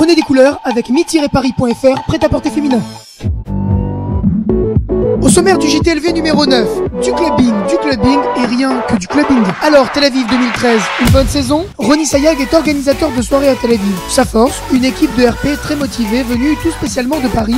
Prenez des couleurs avec mi-paris.fr, prêt-à-porter féminin. Au sommaire du JTLV numéro 9, du clubbing et rien que du clubbing. Alors, Tel Aviv 2013, une bonne saison. Ronnie Sayag est organisateur de soirées à Tel Aviv. Sa force, une équipe de RP très motivée, venue tout spécialement de Paris,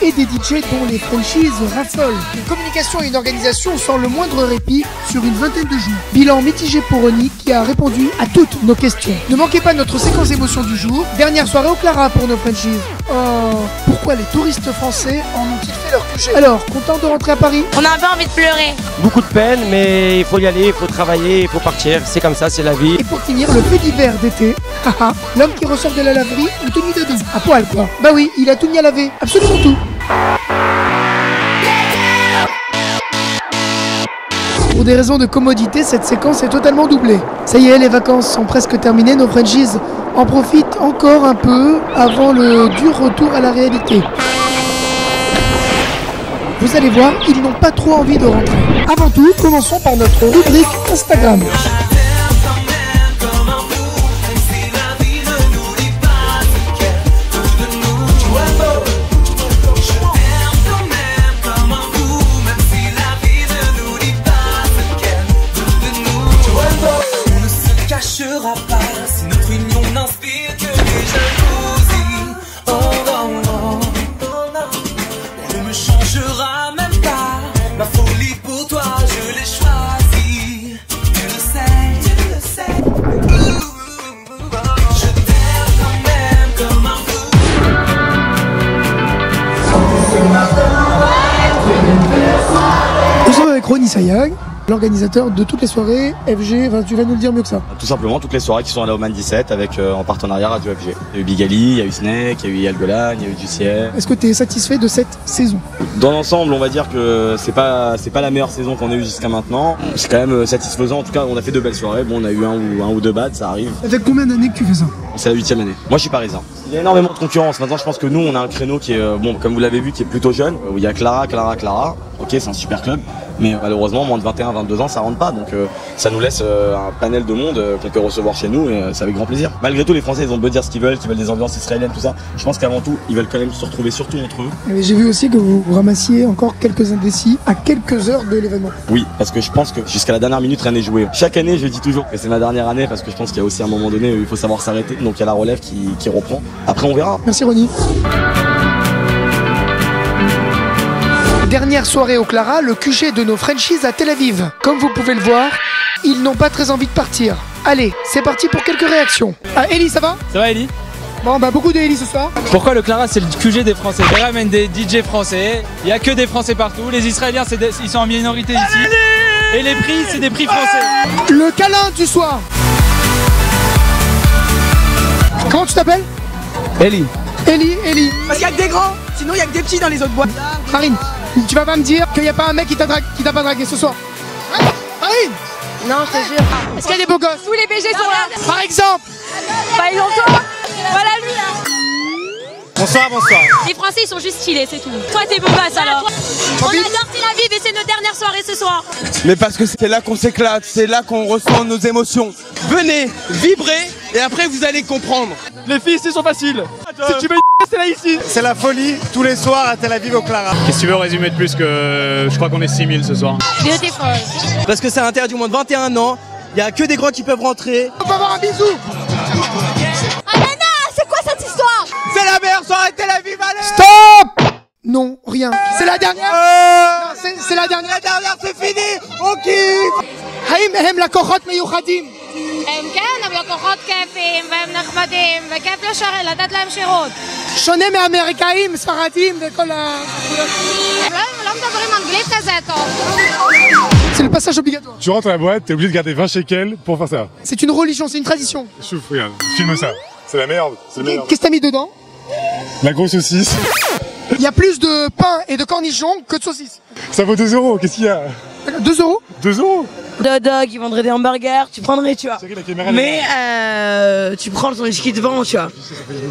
et des DJ dont les franchises raffolent. Une communication et une organisation sans le moindre répit sur une vingtaine de jours. Bilan mitigé pour Ronnie qui a répondu à toutes nos questions. Ne manquez pas notre séquence émotion du jour. Dernière soirée au Clara pour nos franchises. Oh, pourquoi les touristes français en ont-ils fait leur QG? Alors, content de rentrer à Paris? On a un peu envie de pleurer. Beaucoup de peine, mais il faut y aller, il faut travailler, il faut partir. C'est comme ça, c'est la vie. Et pour finir, le fait d'hiver d'été. Haha, l'homme qui ressort de la laverie en tenue de bain. À poil quoi. Bah oui, il a tout mis à laver. Absolument tout. Pour des raisons de commodité, cette séquence est totalement doublée. Ça y est, les vacances sont presque terminées, nos Frenchies en profitent encore un peu avant le dur retour à la réalité. Vous allez voir, ils n'ont pas trop envie de rentrer. Avant tout, commençons par notre rubrique Instagram. Pas si notre union n'inspire que des jalousies. Oh non, non, on ne me changera même pas. Ma folie pour toi, je l'ai choisie. Tu le sais. Je t'aime quand même comme un fou. Nous sommes avec Ronnie Sayag, l'organisateur de toutes les soirées FG, enfin, tu vas nous le dire mieux que ça. Tout simplement toutes les soirées qui sont à la Oman 17 avec en partenariat Radio FG. Il y a eu Big Ali, il y a eu Snake, il y a eu Yal Golan, il y a eu Ducier. Est-ce que tu es satisfait de cette saison? Dans l'ensemble, on va dire que c'est pas la meilleure saison qu'on a eue jusqu'à maintenant. C'est quand même satisfaisant. En tout cas, on a fait de belles soirées. Bon, on a eu un ou deux bads, ça arrive. Avec combien d'années que tu fais ça? C'est la 8e année. Moi, je suis parisien. Il y a énormément de concurrence. Maintenant, je pense que nous, on a un créneau qui est, bon, comme vous l'avez vu, qui est plutôt jeune. Où il y a Clara. Ok, c'est un super club. Mais malheureusement, moins de 21, 22 ans, ça rentre pas. Donc, ça nous laisse un panel de monde qu'on peut recevoir chez nous et c'est avec grand plaisir. Malgré tout, les Français, ils ont beau dire ce qu'ils veulent des ambiances israéliennes, tout ça. Je pense qu'avant tout, ils veulent quand même se retrouver surtout entre eux. J'ai vu aussi que vous ramassiez encore quelques indécis à quelques heures de l'événement. Oui, parce que je pense que jusqu'à la dernière minute, rien n'est joué. Chaque année, je dis toujours que c'est ma dernière année parce que je pense qu'il y a aussi un moment donné où il faut savoir s'arrêter. Donc, il y a la relève qui reprend. Après, on verra. Merci Ronnie. Dernière soirée au Clara, le QG de nos Frenchies à Tel Aviv. Comme vous pouvez le voir, ils n'ont pas très envie de partir. Allez, c'est parti pour quelques réactions. Ah, Eli, ça va? Ça va, Eli? Bon, bah beaucoup de Eli ce soir. Pourquoi le Clara, c'est le QG des Français? Ils ramènent des DJ français, il n'y a que des Français partout. Les Israéliens, ils sont en minorité ici. Et les prix, c'est des prix français. Le câlin du soir. Comment tu t'appelles? Eli. Eli. Parce qu'il y a que des grands, sinon il y a que des petits dans les autres boîtes. Marine, tu vas pas me dire qu'il n'y a pas un mec qui t'a pas dragué ce soir? Marine! Non, je te jure. Est-ce qu'il y a des beaux gosses? Tous les BG sont là. Par exemple? Par exemple, toi. Voilà lui là. Bonsoir. Les Français, ils sont juste stylés, c'est tout. Toi, t'es beau gosse alors. On adore Tel Aviv et c'est notre dernière soirée ce soir. Mais parce que c'est là qu'on s'éclate, c'est là qu'on ressent nos émotions. Venez, vibrez et après vous allez comprendre. Les filles, c'est sont faciles. Si tu veux c'est là ici. C'est la folie tous les soirs à Tel Aviv au Clara. Qu'est-ce que tu veux résumer de plus que je crois qu'on est 6000 ce soir? Léo, t'es folle. Parce que c'est interdit au moins de 21 ans, il n'y a que des grands qui peuvent rentrer. On peut avoir un bisou. Ah mais non, c'est quoi cette histoire? C'est la meilleure soirée de Tel Aviv, allez! Stop! Non, rien. C'est la dernière. Non, c'est la dernière. La dernière, c'est fini. On kiffe. האם הם לקוחות מיוחדים? הם כן, הם לקוחות כיפים והם נחמדים וכיף לתת להם שירות. שונה מאמריקאים, ספרדים וכל ה... הם לא מדברים אנגלית כזה טוב. C'est le passage obligatoire. Tu rentres à la boîte, t'es obligé de garder 20 shekels pour faire ça. C'est une religion, c'est une tradition. Chouf, regarde, filme ça. C'est la merde. C'est la merde. Qu'est-ce que t'as mis dedans? La grosse saucisse. Il y a plus de pain et de cornichons que de saucisses. Ça vaut 2 euros, qu'est-ce qu'il y a? 2 euros? 2 euros? De dog, ils vendraient des hamburgers, tu prendrais, tu vois. Mais tu prends ton whisky devant, tu vois.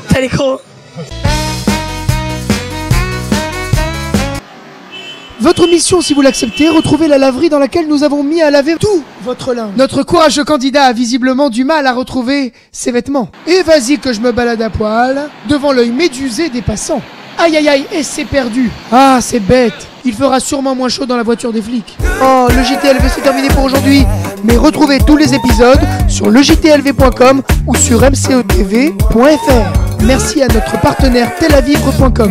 T'as l'écran. Votre mission, si vous l'acceptez, retrouvez la laverie dans laquelle nous avons mis à laver tout votre linge. Notre courageux candidat a visiblement du mal à retrouver ses vêtements. Et vas-y que je me balade à poil, devant l'œil médusé des passants. Aïe aïe aïe, et c'est perdu. Ah, c'est bête. Il fera sûrement moins chaud dans la voiture des flics. Oh, le JTLV c'est terminé pour aujourd'hui. Mais retrouvez tous les épisodes sur lejtlv.com ou sur mcetv.fr. Merci à notre partenaire telavivre.com.